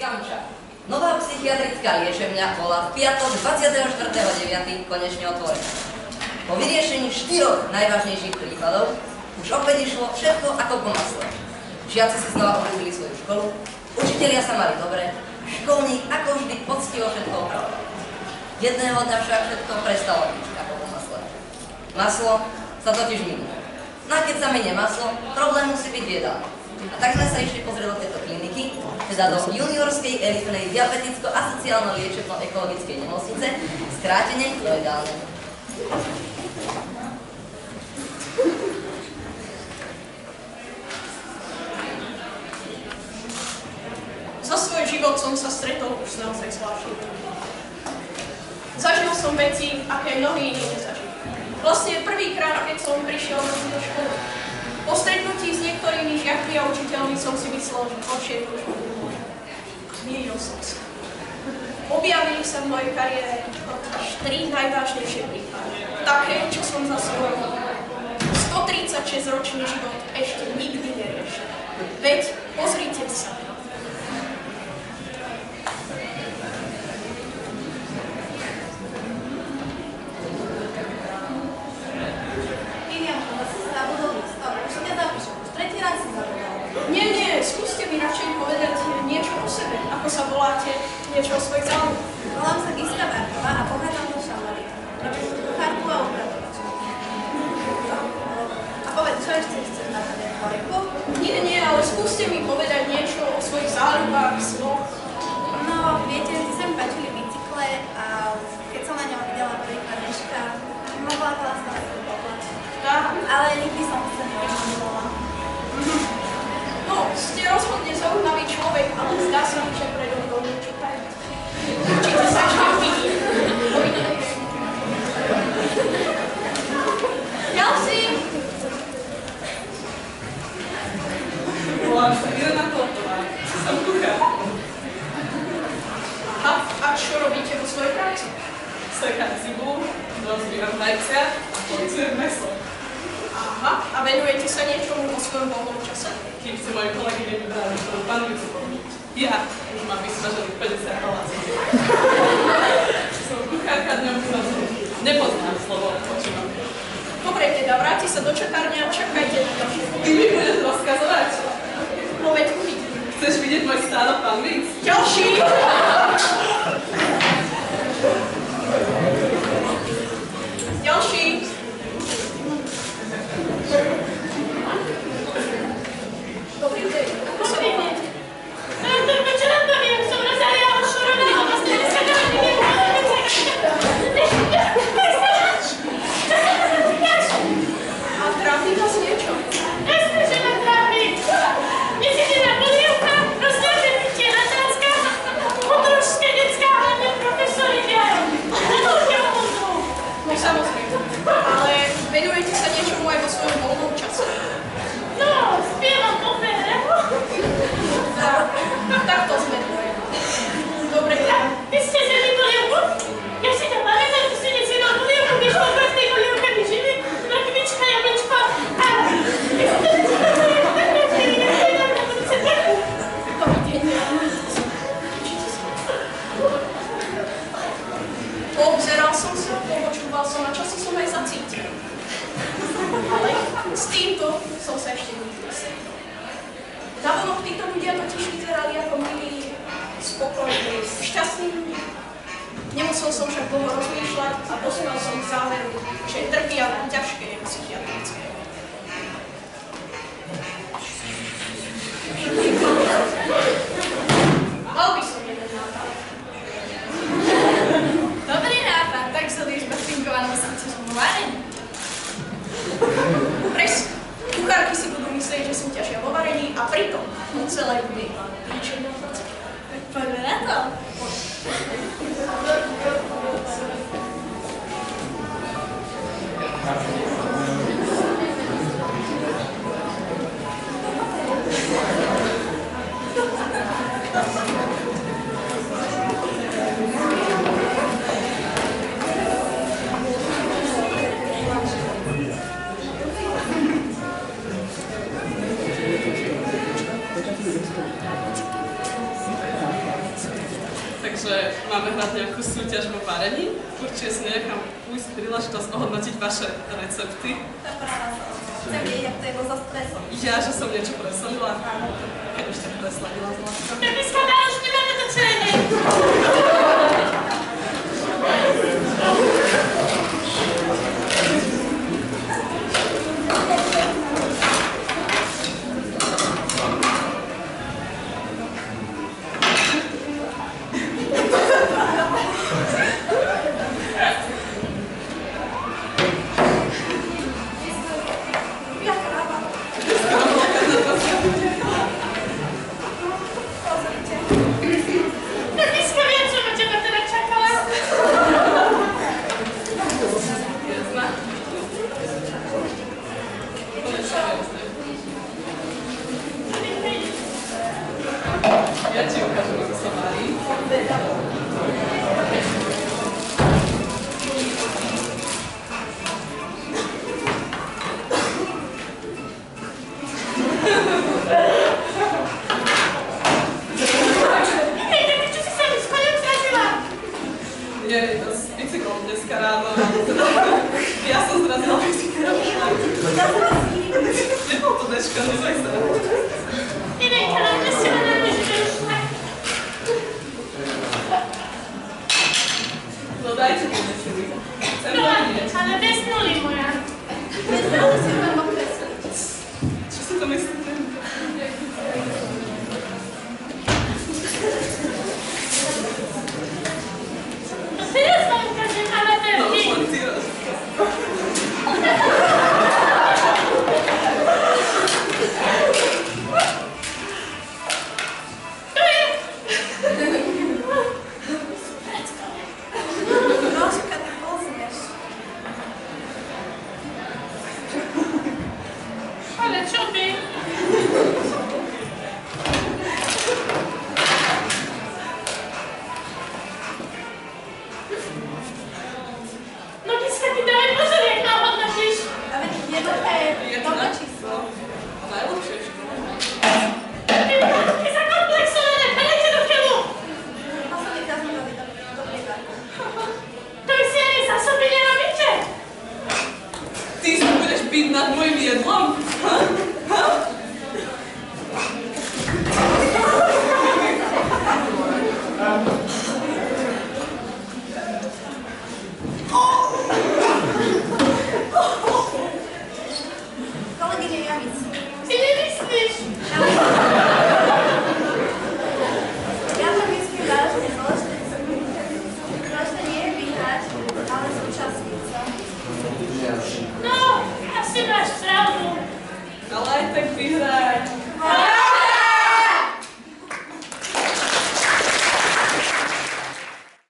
Kamča. Nová psychiatrická liečebňa bola v piatok 24.9. konečne otvorená. Po vyriešení 4 najvážnejších prípadov už opäť išlo všetko ako po masle. Žiaci si znova obľúbili svoju školu, učitelia sa mali dobre, školník ako vždy poctivo všetko opravoval. Jedného dňa však všetko prestalo byť ako po masle. Maslo sa totiž minuje. No a keď sa minie maslo, problém musí byť v jedálni. A tak sme sa išli pozrieť do tejto kliniky, teda do juniorskej elitnej diabeticko-asociálno-liečebno-ekologickej nemocnice, skrátene do jedálne. Za svoj život som sa stretol už s naozaj zvláštnym. Zažil som veci, aké mnohí iní nezažili. Vlastne prvýkrát, keď som prišiel do školy, po stretnutí s niektorými žiakmi a učiteľmi som si myslel, že po všetko už budú môj. Mýlil som sa. Objavili sa v mojej kariére až 3 najvážnejšie prípady. Také, čo som za svoj 136-ročný život ešte nikdy neriešil. Veď pozrite sa. Nie, skúste mi radšej povedať niečo o sebe. Ako sa voláte? Niečo o svojich záujmoch? Volám sa Giska Barková a pochádzam zo Šamorína. Robím kuchárku a upratovačku. A povedz, čo ešte chceš na ten kolegu? Nie, ale skúste mi povedať niečo o svojich záľubách, snoch. No, viete, že sa mi páčili bicykle a keď som na ňom videla prvýkrát Ježka, mohla sa na svoj poklad. Ale nikdy som sa nevyšľala. No, ste rozhodne zaujímavý človek, ale zdá sa mi, že predo mnou niečo tajné. Určite sa ešte uvidí. Ďalší! Volám sa Irena Koltová, som kuchár. Aha, a čo robíte vo svojej práci? Sekám cibuľu, rozbíram vajcia a policujem mäso. Aha, a venujete sa niečomu vo svojom voľnom čase? Kým si moje kolegy nevybrali, ktorú panovicu pomniť. Ja už mám vysmažených 50 palácov. Som kuchárka dňom v noci. Nepoznám slovo, počúvam. Dobre, teda vráti sa do čakárne a čakajte na ďalšie. Ty mi budeš rozkazovať. No veď uvidím. Chceš vidieť môj stádo panvic? Ďalší! Ďalší! Dobrý deň, ako sa volá? Čo nám poviem, som Rozália Ošorová a vlastne dneska neviem. A trápi vás niečo? Jasne, že ma trápi. Myslíte na polievka, rozťaže pitie, natázka, podružské, detská, hlavne profesori viajú. Na to už nemôžu. No samozrejme, ale venujete sa niečomu aj vo svojom voľnom čase? No, spievam opere. Tak to sme dvoje. Dobre, Ty ste zjedli polievku? Ja si to pamätám, že si nezjedol polievku, keď po každej polievke mi žili, mrkvička, jablčko a... Obzeral som sa, počúval som a časy som aj zacítil. Ale s týmto som sa ešte nikdy stretol. Navonok títo ľudia totiž vyzerali ako milí, spokojní, šťastní ľudia. Nemusel som však dlho rozmýšľať a dospel som k záveru, že trpia na ťažké psychiatrické. Mal by som jeden nápad. Dobrý nápad, tak sa dýš bezpinkovanú srdce vareň. Presne. Kuchárky si budú myslieť, že sú ťažia vo varení a pritom celé bude liečebná práca. Tak poďme na to. takže máme hrať nejakú súťaž vo varení. Určite si nechám ujsť príležitosť ohodnotiť vaše recepty. Chcem vedieť, ako to je bol so stresom. Ja, že som niečo presolila. Keď už tak presladila z láska. Keby skladá, už nemáme to celé. Ja ti ukážem, ako sa varí. Čo si sa mi s koňom zrazila? Nie, to s bicyklom dneska ráno. Ja som zrazila bicyklom. Nebol to dečka, neboj sa. Irenka, nám bez teba nemôžeme už tak. No dajte mi niečo. Chcem No, vedieť. ale bez nuly moja. Ale si budem okresliť. Čo si to myslíte? To teraz vám ukážem No amatérky. už len ty raz. To je. Troška ty pozrieš. Ale čo by? No dneska ty dávaj pozor, jak nám hodnotíš. A veď jednotka je Je to dobré na číslo. najlepšie škole. Ty máte zakomplexované, pelete do keľu. A som ich zazmývali do priedaku. To vy si aj zásoby nerobíte. Ty sa budeš piť nad mojim jedlom? Kolegyne, ja myslím. Ty nemyslíš. Ja to myslím vážne, dôležité nie je vyhrať, ale zúčastniť sa. No, asi máš pravdu.